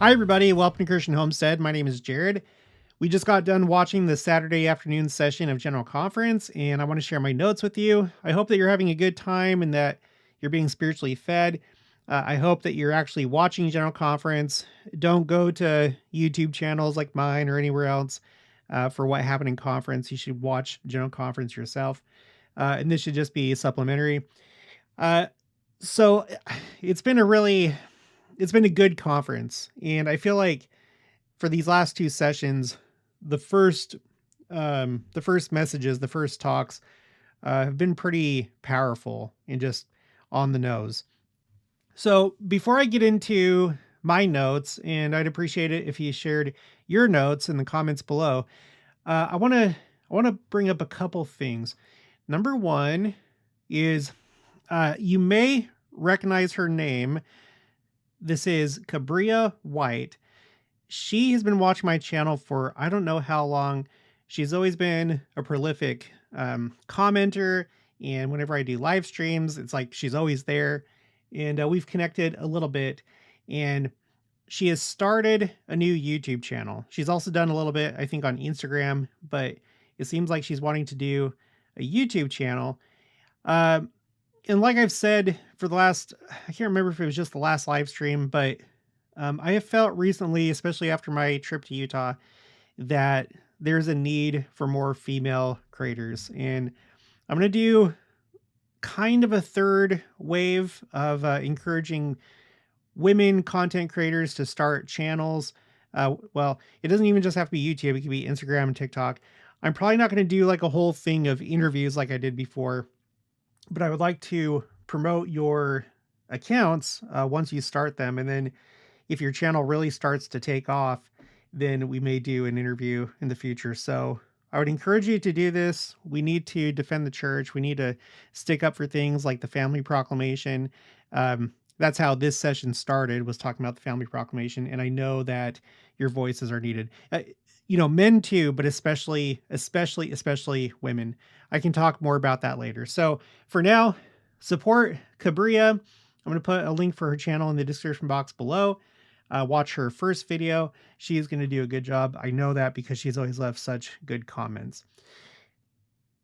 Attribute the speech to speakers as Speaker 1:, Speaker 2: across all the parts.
Speaker 1: Hi, everybody. Welcome to Christian Homestead. My name is Jared. We just got done watching the Saturday afternoon session of General Conference, and I want to share my notes with you. I hope that you're having a good time and that you're being spiritually fed. I hope that you're actually watching General Conference. Don't go to YouTube channels like mine or anywhere else for what happened in conference. You should watch General Conference yourself, and this should just be supplementary. Uh, so it's been it's been a good conference, and I feel like for these last two sessions, the first the first messages, the first talks have been pretty powerful and just on the nose. So before I get into my notes, and I'd appreciate it if you shared your notes in the comments below, I want to bring up a couple things. Number one is you may recognize her name. This is Cabria White. She has been watching my channel for I don't know how long. She's always been a prolific commenter, and whenever I do live streams, it's like she's always there. And we've connected a little bit, and she has started a new YouTube channel. She's also done a little bit, I think, on Instagram, but it seems like she's wanting to do a YouTube channel. Um, and like I've said for the last, I can't remember if it was just the last live stream, but I have felt recently, especially after my trip to Utah, that there's a need for more female creators. And I'm going to do kind of a third wave of encouraging women content creators to start channels. Well, it doesn't even just have to be YouTube, it can be Instagram and TikTok. I'm probably not going to do like a whole thing of interviews like I did before, but I would like to promote your accounts once you start them. And then if your channel really starts to take off, then we may do an interview in the future. So I would encourage you to do this. We need to defend the church. We need to stick up for things like the family proclamation. That's how this session started, was talking about the family proclamation. And I know that your voices are needed. Men too, but especially women. I can talk more about that later. So for now, support Cabria. I'm going to put a link for her channel in the description box below. Watch her first video. She is going to do a good job. I know that because she's always left such good comments.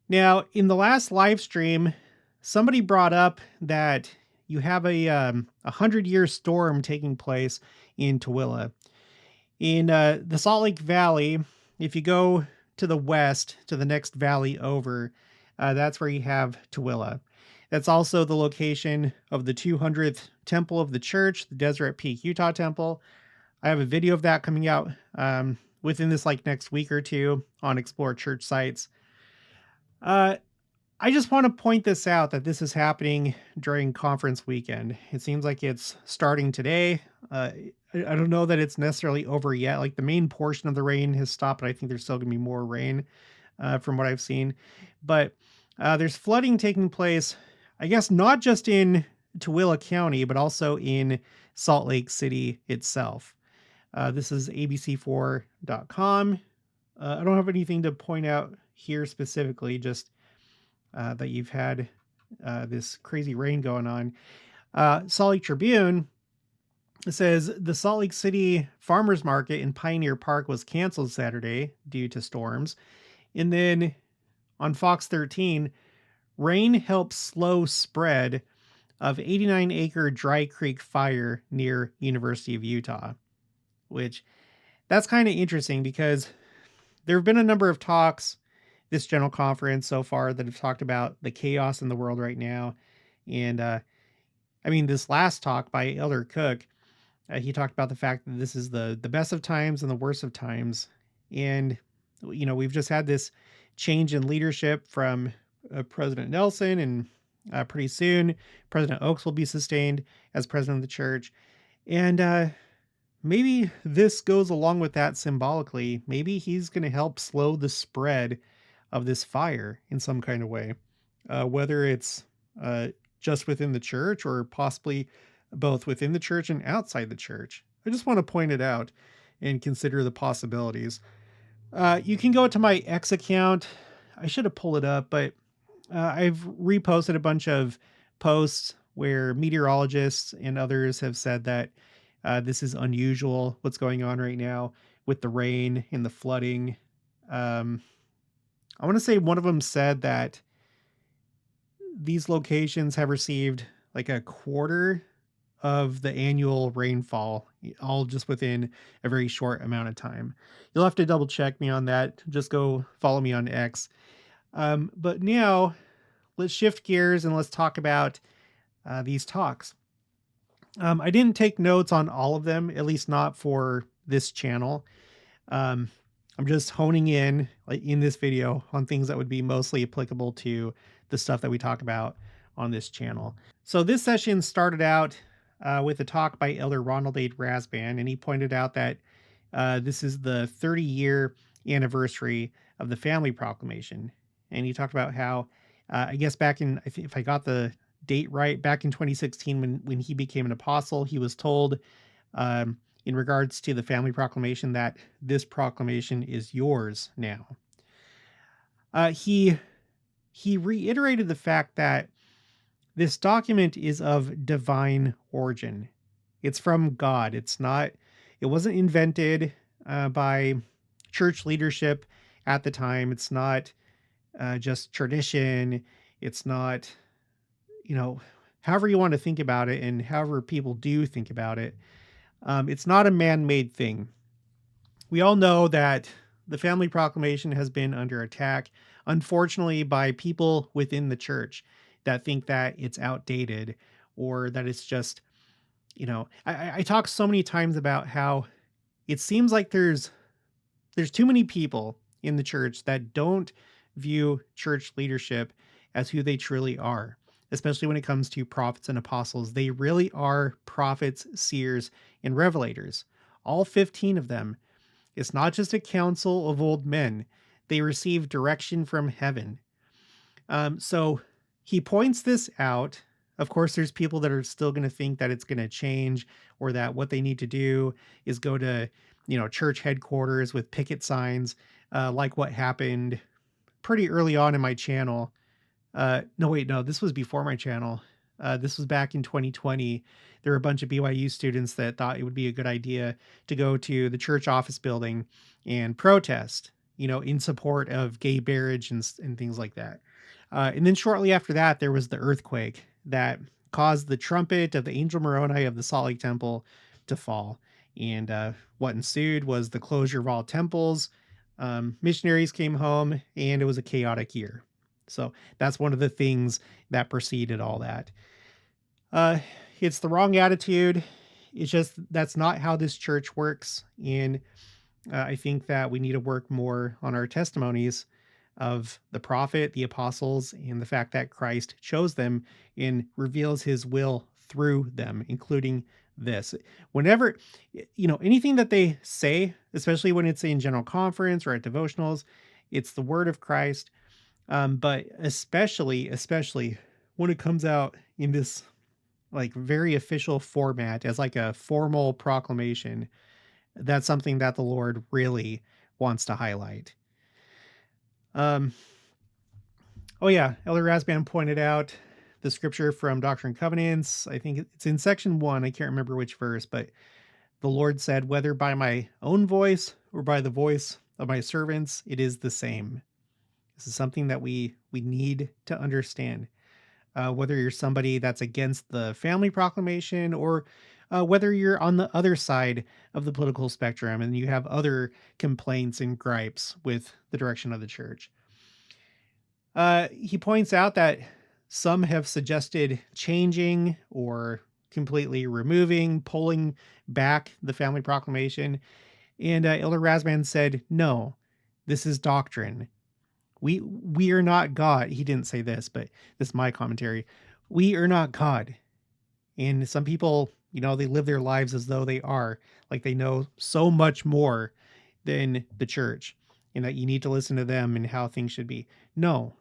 Speaker 1: Now, in the last live stream, somebody brought up that you have a 100-year storm taking place in Tooele. In the Salt Lake Valley, if you go to the west, to the next valley over, that's where you have Tooele. That's also the location of the 200th temple of the church, the Deseret Peak, Utah temple. I have a video of that coming out within this next week or two on Explore Church sites. I just want to point this out, that this is happening during conference weekend. It seems like it's starting today. I don't know that it's necessarily over yet. Like, the main portion of the rain has stopped, but I think there's still going to be more rain from what I've seen. But there's flooding taking place, I guess, not just in Tooele County, but also in Salt Lake City itself. This is abc4.com. I don't have anything to point out here specifically, just that you've had this crazy rain going on. Salt Lake Tribune says the Salt Lake City Farmers Market in Pioneer Park was canceled Saturday due to storms. And then on Fox 13, rain helps slow spread of 89-acre Dry Creek fire near University of Utah, which that's kind of interesting because there have been a number of talks this general conference so far that have talked about the chaos in the world right now. And this last talk by Elder Cook, he talked about the fact that this is the best of times and the worst of times. And, we've just had this change in leadership from President Nelson, and pretty soon President Oaks will be sustained as president of the church. And maybe this goes along with that symbolically. Maybe he's going to help slow the spread of this fire in some kind of way, whether it's just within the church or possibly both within the church and outside the church. I just want to point it out and consider the possibilities. You can go to my X account. I should have pulled it up, but I've reposted a bunch of posts where meteorologists and others have said that This is unusual, what's going on right now with the rain and the flooding. Um, I want to say one of them said that these locations have received like a quarter of the annual rainfall, all just within a very short amount of time. You'll have to double check me on that. Just go follow me on X. But now let's shift gears and let's talk about these talks. I didn't take notes on all of them, at least not for this channel. Um, I'm just honing in, like in this video, on things that would be mostly applicable to the stuff that we talk about on this channel. So this session started out with a talk by Elder Ronald A. Rasband, and he pointed out that this is the 30-year anniversary of the Family Proclamation. And he talked about how, I guess back in, if I got the date right, back in 2016, when he became an apostle, he was told, in regards to the Family Proclamation, that this proclamation is yours now. He reiterated the fact that this document is of divine origin. It's from God. It wasn't invented by church leadership at the time. It's not just tradition. It's not, however you want to think about it and however people do think about it. It's not a man-made thing. We all know that the Family Proclamation has been under attack, unfortunately, by people within the church that think that it's outdated or that it's just, I talk so many times about how it seems like there's too many people in the church that don't view church leadership as who they truly are, especially when it comes to prophets and apostles. They really are prophets, seers, and revelators. All 15 of them. It's not just a council of old men. They receive direction from heaven. So he points this out. Of course, there's people that are still going to think that it's going to change, or that what they need to do is go to, church headquarters with picket signs, like what happened pretty early on in my channel. No, this was before my channel. This was back in 2020. There were a bunch of BYU students that thought it would be a good idea to go to the church office building and protest, in support of gay marriage and things like that. And then shortly after that, there was the earthquake that caused the trumpet of the angel Moroni of the Salt Lake Temple to fall. And what ensued was the closure of all temples. Missionaries came home, and it was a chaotic year. So that's one of the things that preceded all that. It's the wrong attitude. It's just, that's not how this church works. And I think that we need to work more on our testimonies of the prophet, the apostles, and the fact that Christ chose them and reveals his will through them, including this. Whenever, anything that they say, especially when it's in general conference or at devotionals, it's the word of Christ. But especially when it comes out in this like very official format as like a formal proclamation, that's something that the Lord really wants to highlight. Oh yeah, Elder Rasband pointed out the scripture from Doctrine and Covenants. I think it's in section 1. I can't remember which verse, but the Lord said, "Whether by my own voice or by the voice of my servants, it is the same." This is something that we need to understand. Whether you're somebody that's against the Family Proclamation, or whether you're on the other side of the political spectrum and you have other complaints and gripes with the direction of the church. He points out that some have suggested changing or completely removing, pulling back the Family Proclamation. And Elder Rasband said, no, this is doctrine. We are not God. He didn't say this, but this is my commentary. We are not God. And some people, they live their lives as though they are, like they know so much more than the church, and that you need to listen to them and how things should be. No.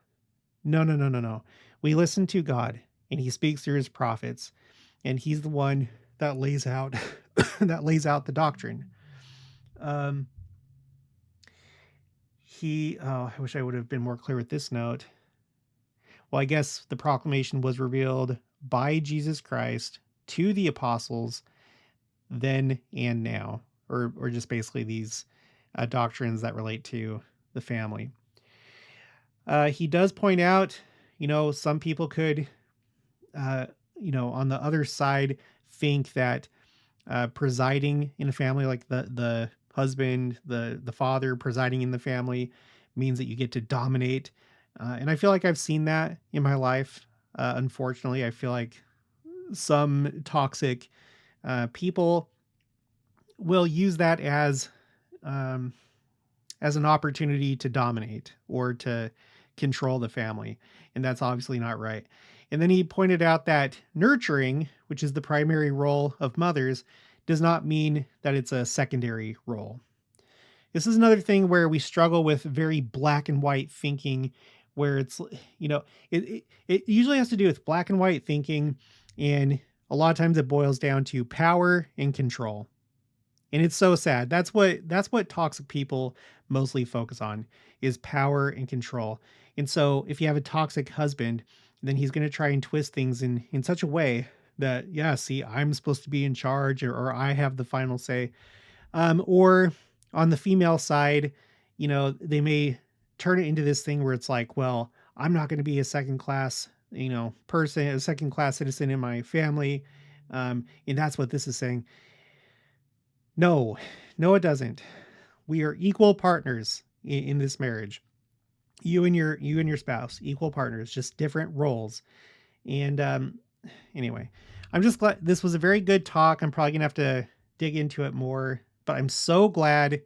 Speaker 1: We listen to God, and he speaks through his prophets, and he's the one that lays out the doctrine. I wish I would have been more clear with this note. Well, I guess the proclamation was revealed by Jesus Christ to the apostles then and now, or just basically these doctrines that relate to the family. He does point out, some people could, uh, on the other side, think that presiding in a family, like the husband, the father presiding in the family, means that you get to dominate. And I feel like I've seen that in my life. Unfortunately, I feel like some toxic people will use that um, as an opportunity to dominate or to control the family. And that's obviously not right. And then he pointed out that nurturing, which is the primary role of mothers, does not mean that it's a secondary role. This is another thing where we struggle with very black and white thinking, where it's, it usually has to do with black and white thinking. And a lot of times it boils down to power and control. And it's so sad. That's what toxic people mostly focus on, is power and control. And so if you have a toxic husband, then he's going to try and twist things in such a way that, yeah, see, I'm supposed to be in charge, or I have the final say. Or on the female side, they may turn it into this thing where it's like, well, I'm not going to be a second class, person, a second class citizen in my family. And that's what this is saying. No, no, it doesn't. We are equal partners in this marriage. You and your spouse, equal partners, just different roles. And anyway, I'm just glad this was a very good talk. I'm probably gonna have to dig into it more, but I'm so glad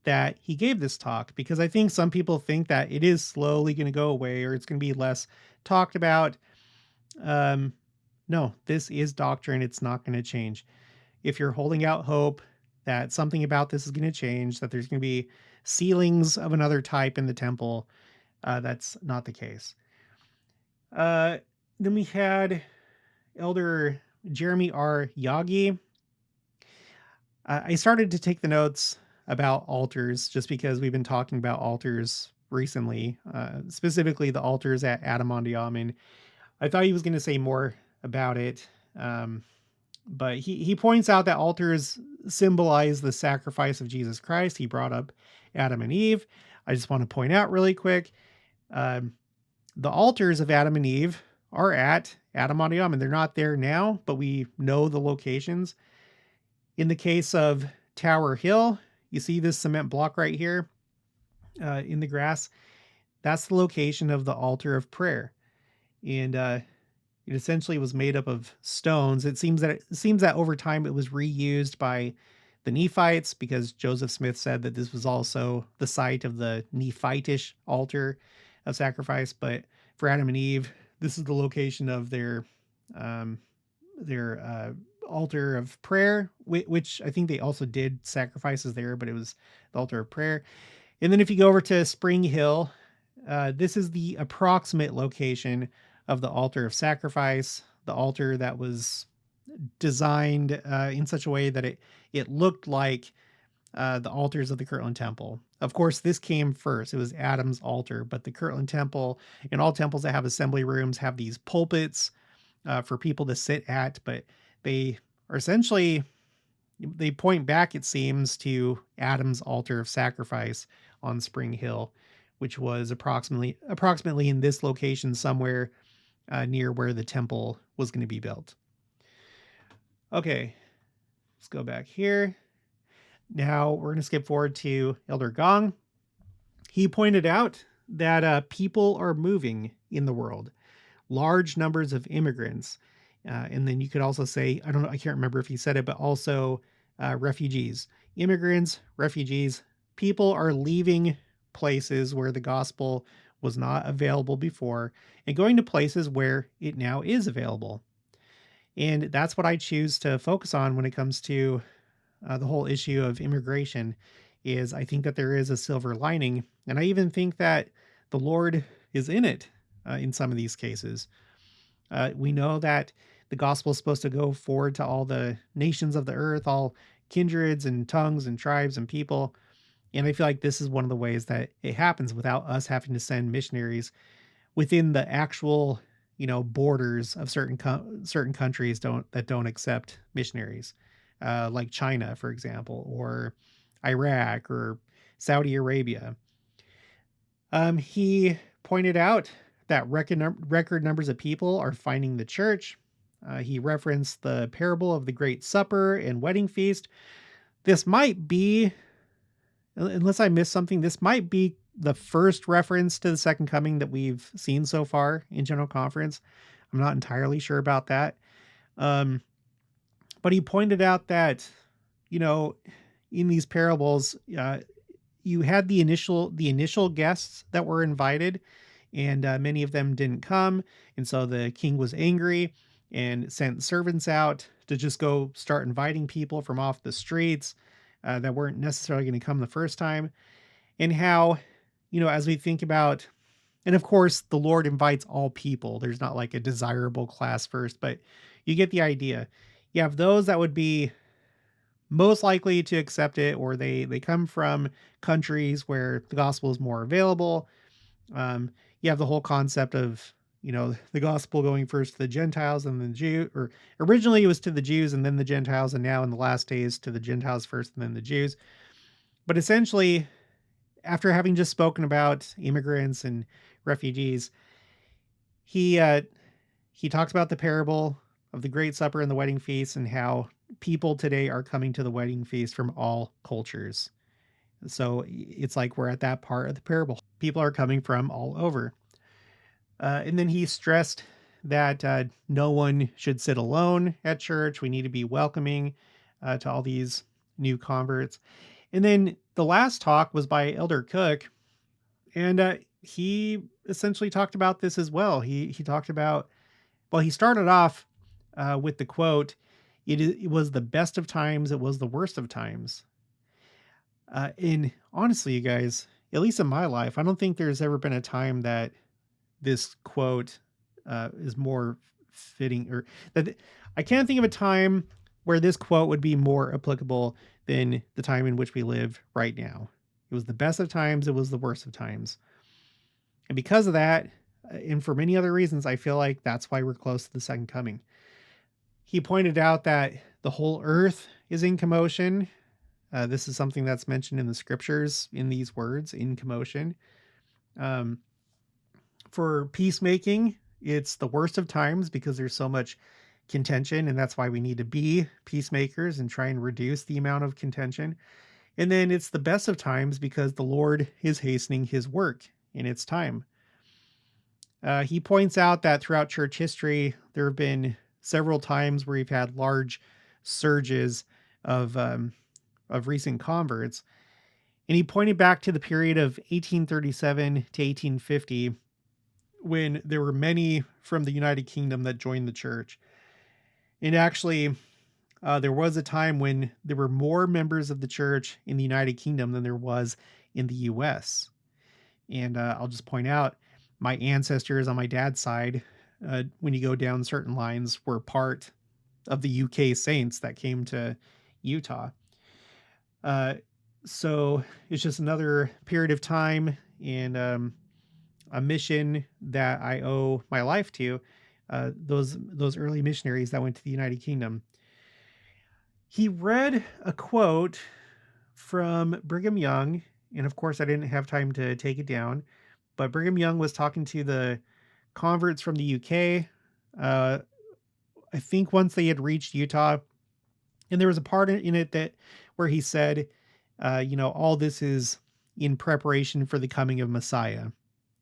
Speaker 1: that he gave this talk, because I think some people think that it is slowly going to go away, or it's going to be less talked about. Um, no, this is doctrine. It's not going to change. If you're holding out hope that something about this is going to change, that there's going to be ceilings of another type in the temple, that's not the case. Then we had Elder Jeremy R. Yagi. I started to take the notes about altars just because we've been talking about altars recently, specifically the altars at Adamondiam, and I thought he was going to say more about it. But he points out that altars symbolize the sacrifice of Jesus Christ. He brought up Adam and Eve. I just want to point out really quick, the altars of Adam and Eve are at Adamondiam, and they're not there now, but we know the locations. In the case of Tower Hill, you see this cement block right here in the grass. That's the location of the altar of prayer. And it essentially was made up of stones. It seems that over time it was reused by the Nephites, because Joseph Smith said that this was also the site of the Nephitish altar of sacrifice. But for Adam and Eve, this is the location of their altar of prayer, which I think they also did sacrifices there, but it was the altar of prayer. And then if you go over to Spring Hill, this is the approximate location of the altar of sacrifice, the altar that was designed in such a way that it looked like the altars of the Kirtland Temple. Of course, this came first. It was Adam's altar, but the Kirtland Temple and all temples that have assembly rooms have these pulpits for people to sit at, but they are essentially, they point back, it seems, to Adam's altar of sacrifice on Spring Hill, which was approximately in this location somewhere near where the temple was going to be built. Okay, let's go back here. Now we're going to skip forward to Elder Gong. He pointed out that people are moving in the world, large numbers of immigrants. And then you could also say, I can't remember if he said it, but also refugees, immigrants, refugees. People are leaving places where the gospel was not available before and going to places where it now is available. And that's what I choose to focus on when it comes to the whole issue of immigration. Is I think that there is a silver lining. And I even think that the Lord is in it in some of these cases. We know that the gospel is supposed to go forward to all the nations of the earth, all kindreds and tongues and tribes and people. And I feel like this is one of the ways that it happens without us having to send missionaries within the actual, borders of certain countries that don't accept missionaries. like China, for example, or Iraq or Saudi Arabia. He pointed out that record numbers of people are finding the church. He referenced the parable of the Great Supper and wedding feast. This might be, unless I missed something, this might be the first reference to the second coming that we've seen so far in General Conference. I'm not entirely sure about that. Um, but he pointed out that, you know, in these parables, you had the initial guests that were invited, and many of them didn't come, and so the king was angry and sent servants out to just go start inviting people from off the streets that weren't necessarily going to come the first time. And how, as we think about, and of course the Lord invites all people, there's not like a desirable class first, but you get the idea. You have those that would be most likely to accept it, or they come from countries where the gospel is more available. You have the whole concept of, the gospel going first to the Gentiles and then the Jew, or originally it was to the Jews and then the Gentiles, and now in the last days to the Gentiles first and then the Jews. But essentially, after having just spoken about immigrants and refugees, he he talks about the parable of the Great Supper and the wedding feast, and how people today are coming to the wedding feast from all cultures. So it's like we're at that part of the parable. People are coming from all over. And then he stressed that no one should sit alone at church. We need to be welcoming to all these new converts. And then the last talk was by Elder Cook, and he essentially talked about this as well. He talked about, well, he started off with the quote, it was the best of times, it was the worst of times. And honestly, you guys, at least in my life, I don't think there's ever been a time that this quote is more fitting, or that I can't think of a time where this quote would be more applicable than the time in which we live right now. It was the best of times, it was the worst of times. And because of that, and for many other reasons, I feel like that's why we're close to the second coming. He pointed out that the whole earth is in commotion. This is something that's mentioned in the scriptures in these words, in commotion. Um, for peacemaking, it's the worst of times because there's so much contention, and that's why we need to be peacemakers and try and reduce the amount of contention. And then it's the best of times because the Lord is hastening his work in its time. He points out that throughout church history, there have been several times where we've had large surges of recent converts. And he pointed back to the period of 1837 to 1850, when there were many from the United Kingdom that joined the church. And actually, there was a time when there were more members of the church in the United Kingdom than there was in the U.S. And I'll just point out, my ancestors on my dad's side, when you go down certain lines, were part of the UK Saints that came to Utah. So it's just another period of time and a mission that I owe my life to. Those early missionaries that went to the United Kingdom. He read a quote from Brigham Young, and of course I didn't have time to take it down, but Brigham Young was talking to the converts from the UK. I think once they had reached Utah, and there was a part in it that where he said, all this is in preparation for the coming of Messiah,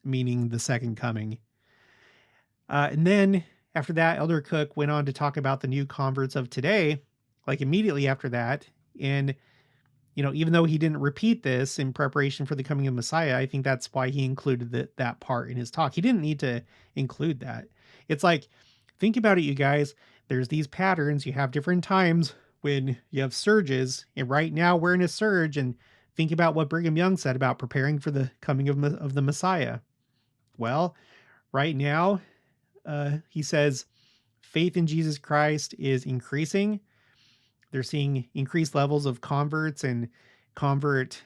Speaker 1: meaning the second coming. And then after that, Elder Cook went on to talk about the new converts of today, like immediately after that. And, even though he didn't repeat this in preparation for the coming of Messiah, I think that's why he included that part in his talk. He didn't need to include that. It's like, think about it, you guys. There's these patterns. You have different times when you have surges, and right now we're in a surge. And think about what Brigham Young said about preparing for the coming of the Messiah. Well, right now, he says faith in Jesus Christ is increasing. They're seeing increased levels of converts and convert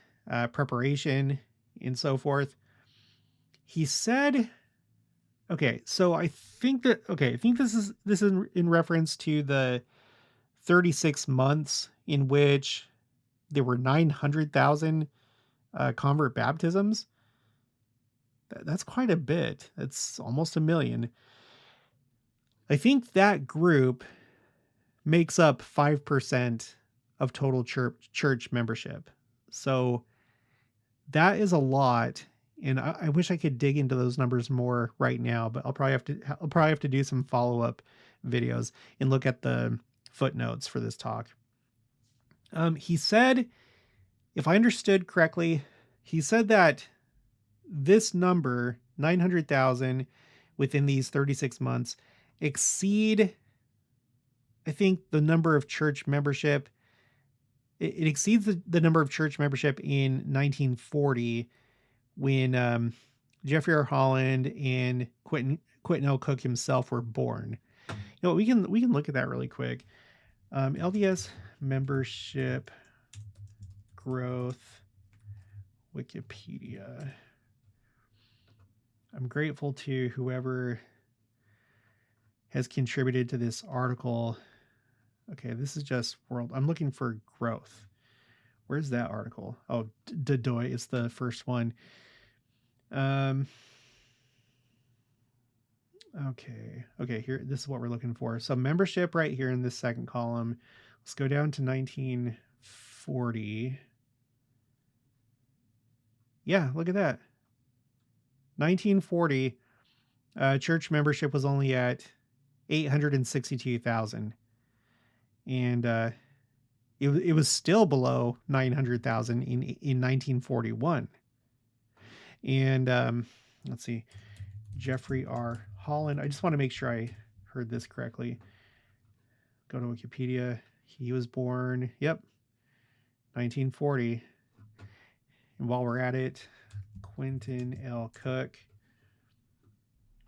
Speaker 1: preparation and so forth. He said, okay, so I think this is in reference to the 36 months in which there were 900,000 convert baptisms. That's quite a bit. That's almost a million. I think that group makes up 5% of total church membership. So that is a lot. And I wish I could dig into those numbers more right now, but I'll probably have to do some follow-up videos and look at the footnotes for this talk. He said, if I understood correctly, he said that this number, 900,000 within these 36 months, exceed, I think, the number of church membership. It exceeds the number of church membership in 1940 when Jeffrey R. Holland and Quentin L. Cook himself were born. We can look at that really quick. LDS membership growth, Wikipedia. I'm grateful to whoever has contributed to this article. Okay, this is just world. I'm looking for growth. Where's that article? Oh, Dedoy is the first one. Okay, here, this is what we're looking for. So membership right here in this second column. Let's go down to 1940. Yeah, look at that. 1940, church membership was only at 862,000. And it was still below 900,000 in 1941. And let's see, Jeffrey R. Holland. I just want to make sure I heard this correctly. Go to Wikipedia. He was born, 1940. And while we're at it, Quentin L. Cook,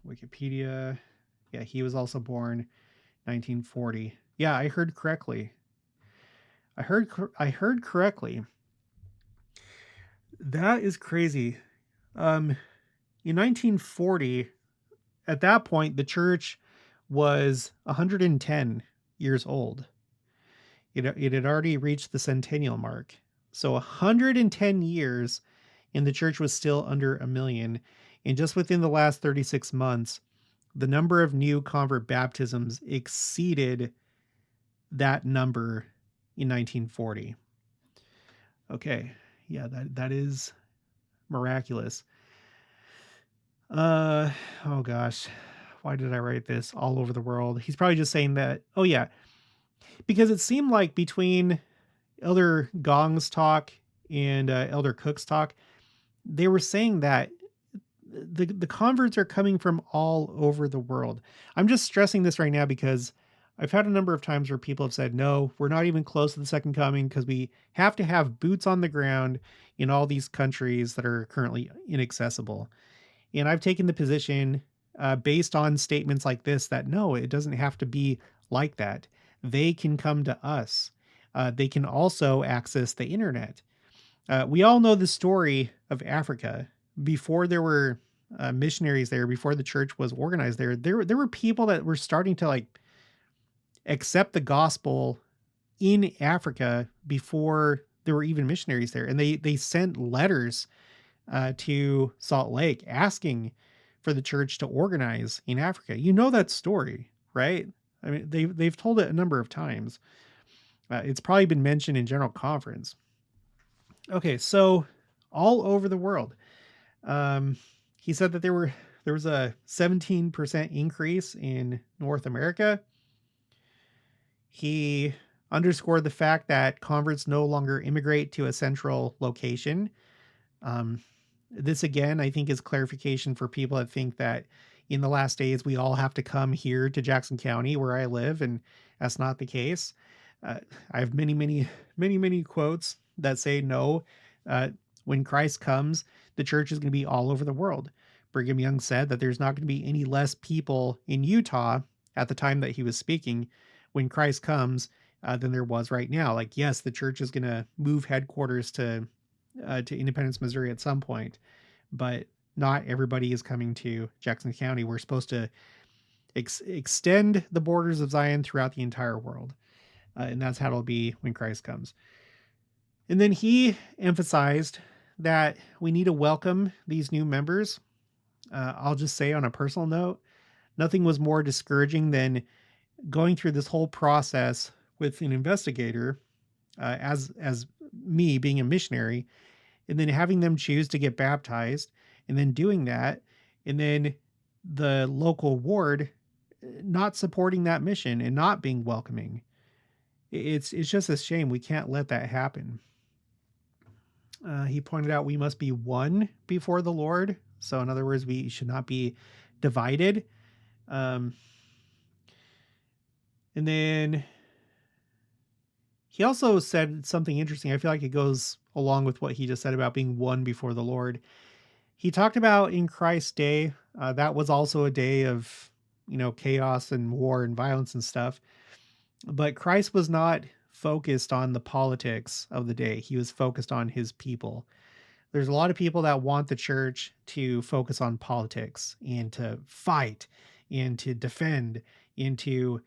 Speaker 1: Wikipedia. Yeah, he was also born 1940. Yeah, I heard correctly. I heard correctly. That is crazy. In 1940, at that point, the church was 110 years old. It had already reached the centennial mark. So 110 years, and the church was still under a million. And just within the last 36 months, the number of new convert baptisms exceeded that number in 1940. Okay, yeah, that is miraculous. Oh gosh, why did I write this all over the world? He's probably just saying that, oh yeah, because it seemed like between Elder Gong's talk and Elder Cook's talk, they were saying that the converts are coming from all over the world. I'm just stressing this right now because I've had a number of times where people have said, no, we're not even close to the second coming because we have to have boots on the ground in all these countries that are currently inaccessible. And I've taken the position based on statements like this that no, it doesn't have to be like that. They can come to us. They can also access the internet. We all know the story of Africa. Before there were missionaries there, before the church was organized there were people that were starting to accept the gospel in Africa before there were even missionaries there. And they sent letters to Salt Lake asking for the church to organize in Africa. You know that story, right? I mean, they've told it a number of times. It's probably been mentioned in General Conference. Okay, so all over the world. He said that there was a 17% increase in North America. He underscored the fact that converts no longer immigrate to a central location. This again, I think, is clarification for people that think that in the last days we all have to come here to Jackson County where I live, and that's not the case. I have many quotes that say no. When Christ comes, the church is going to be all over the world. Brigham Young said that there's not going to be any less people in Utah at the time that he was speaking when Christ comes than there was right now. Yes, the church is going to move headquarters to Independence, Missouri at some point, but not everybody is coming to Jackson County. We're supposed to extend the borders of Zion throughout the entire world. And that's how it'll be when Christ comes. And then he emphasized that we need to welcome these new members. I'll just say on a personal note, nothing was more discouraging than going through this whole process with an investigator, as me being a missionary, and then having them choose to get baptized, and then doing that, and then the local ward not supporting that mission and not being welcoming. It's just a shame. We can't let that happen. He pointed out we must be one before the Lord. So in other words, we should not be divided. And then he also said something interesting. I feel like it goes along with what he just said about being one before the Lord. He talked about in Christ's day, that was also a day of, chaos and war and violence and stuff. But Christ was not focused on the politics of the day. He was focused on his people. There's a lot of people that want the church to focus on politics and to fight and to defend and to,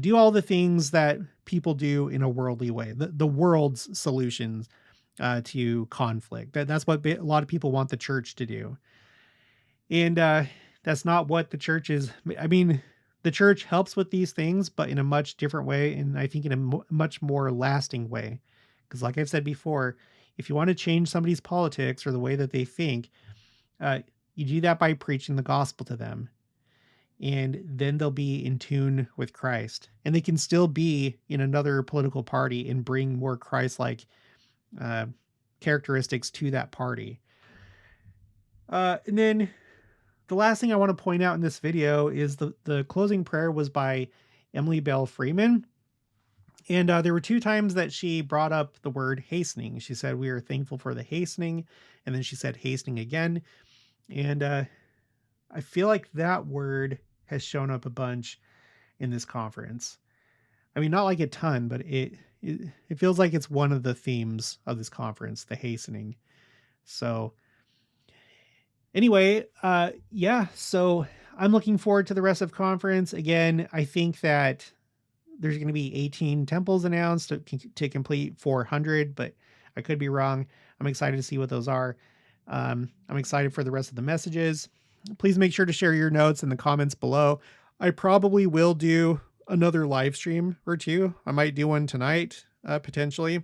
Speaker 1: do all the things that people do in a worldly way, the world's solutions to conflict. That's what a lot of people want the church to do. And that's not what the church is. I mean, the church helps with these things, but in a much different way. And I think in a much more lasting way. Because like I've said before, if you want to change somebody's politics or the way that they think, you do that by preaching the gospel to them. And then they'll be in tune with Christ. And they can still be in another political party and bring more Christ-like characteristics to that party. And then the last thing I want to point out in this video is the closing prayer was by Emily Bell Freeman. And there were 2 times that she brought up the word hastening. She said, we are thankful for the hastening. And then she said hastening again. And I feel like that word has shown up a bunch in this conference. I mean, not like a ton, but it feels like it's one of the themes of this conference, the hastening. So anyway, so I'm looking forward to the rest of conference. Again, I think that there's going to be 18 temples announced to complete 400, but I could be wrong. I'm excited to see what those are. I'm excited for the rest of the messages. Please make sure to share your notes in the comments below. I probably will do another live stream or 2. I might do one tonight, potentially.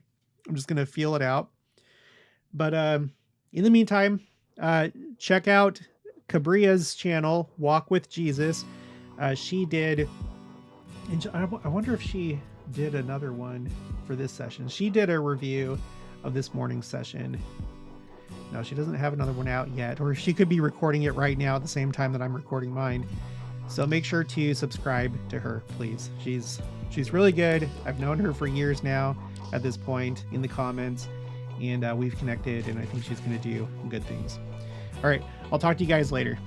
Speaker 1: I'm just going to feel it out. But in the meantime, check out Cabria's channel, Walk with Jesus. She did, and I wonder if she did another one for this session. She did a review of this morning's session. No, she doesn't have another one out yet, or she could be recording it right now at the same time that I'm recording mine. So make sure to subscribe to her, please. She's really good. I've known her for years now at this point in the comments, and we've connected, and I think she's going to do good things. All right, I'll talk to you guys later.